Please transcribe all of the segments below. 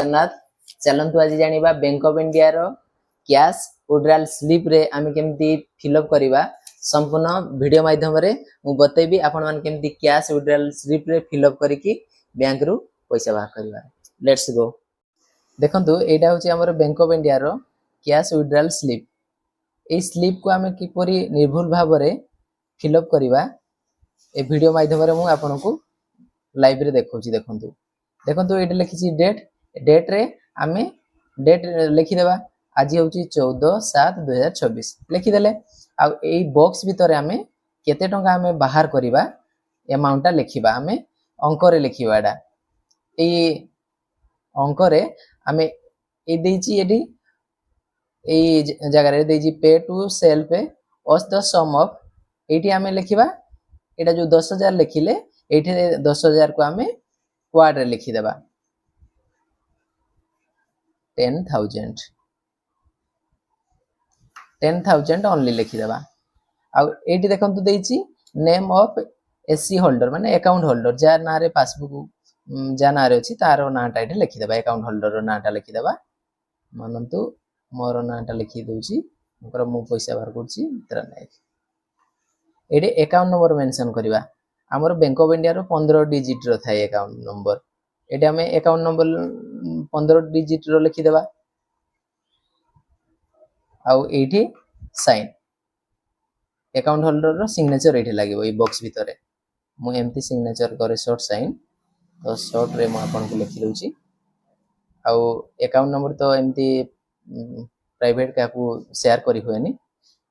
जगन्नाथ चलतु आज जानिबा बैंक ऑफ इंडिया रो कैश विड्रॉल स्लिप रे आमे केमती फिलअप करबा संपूर्ण वीडियो माध्यम रे मु बतेबी आपण मान केमती कैश विड्रॉल स्लिप रे फिलअप करिकी बैंक रु पैसा बाहर करबा। Let's go. देखंतु एटा होची हमर बैंक ऑफ इंडिया रो कैश विड्रॉल स्लिप। ए स्लिप को आमे किपरि निर्भुल भाव रे फिलअप करबा ए वीडियो माध्यम रे मु आपण को लाइव रे देखौची। देखंतु देखंतु एटा लिखिची डेट रे आमे डेट लिखि देबा। आज होची 14/7/2024 लिखि देले। आ एई बॉक्स भीतर आमे केते टंका आमे बाहर करबा अमाउंट लिखिबा। आमे अंक रे लिखिबा। एडा एई अंक रे आमे ए देची एडी एई जगह रे देची pay to self as the sum of एटी आमे लिखिबा। एटा जो 10,000 लिखिले एठी 10,000 को आमे क्वाड रे लिखि देबा। 10,000 ओनली लिखि देबा। आ एटी देखंतु देची नेम ऑफ एससी होल्डर माने अकाउंट होल्डर जा ना रे पासबुक जा ना रे अछि तारो नाटा एठी लिखि देबा। अकाउंट होल्डर रो नाटा लिखि देबा। मानंतु मोर नाटा लिखि दोची ओकर मु पैसा बाहर करछि तरा नै। एडी अकाउंट नंबर मेंशन करबा। हमर बैंक ऑफ इंडिया रो 15 डिजिट रो थाय अकाउंट नंबर। एटी हमें अकाउंट नंबर 15 डिजिट रो लिखि देबा। आउ एठी साइन अकाउंट होल्डर रो सिग्नेचर एठी लागेबो ए बॉक्स भीतर। मु एम्ति सिग्नेचर करे शॉर्ट साइन तो शॉर्ट रे मु आपन को लिखि दोची। आउ अकाउंट नंबर तो एम्ति प्राइवेट का को शेयर करि होएनी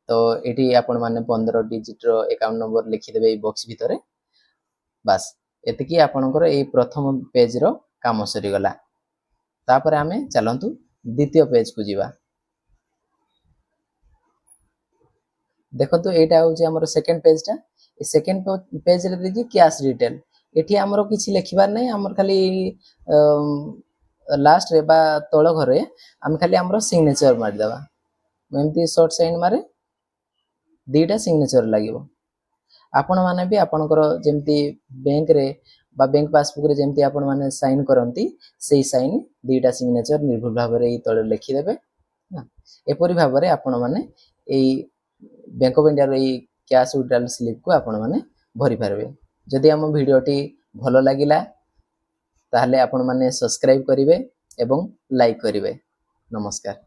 तो एठी आपन माने 15 डिजिट रो अकाउंट नंबर लिखि देबे ए बॉक्स भीतर। बस एतिकी आपनकर ए प्रथम पेज रो काम सरी गला। तापर आमे चलंतु द्वितीय पेज को जीवा। देखंतु एटा होची हमर सेकंड पेज टा। ए सेकंड पेज रे देखि कैश डिटेल एठी हमरो किछि लिखिबार नै। हमर खाली लास्ट रे बा तळ घरे हम खाली हमरो सिग्नेचर मार देबा। एम्ति शॉर्ट साइन मारे दीटा सिग्नेचर लागिबो। आपण माने भी आपनकर जेमती बैंक रे बा बैंक पासबुक रे जेमती आपण माने साइन करंती सेही साइन दीटा सिग्नेचर निर्भुल भाव रे ई तळे लिखि देबे ना। एपरि भाव रे आपण माने एई बैंक ऑफ इंडिया रे ई कैश विड्रॉल स्लिप को आपण माने भरि पारबे। जदि हम वीडियोटी भलो लागिला ताहले आपण माने सब्सक्राइब करिवे एवं लाइक करिवे। नमस्कार।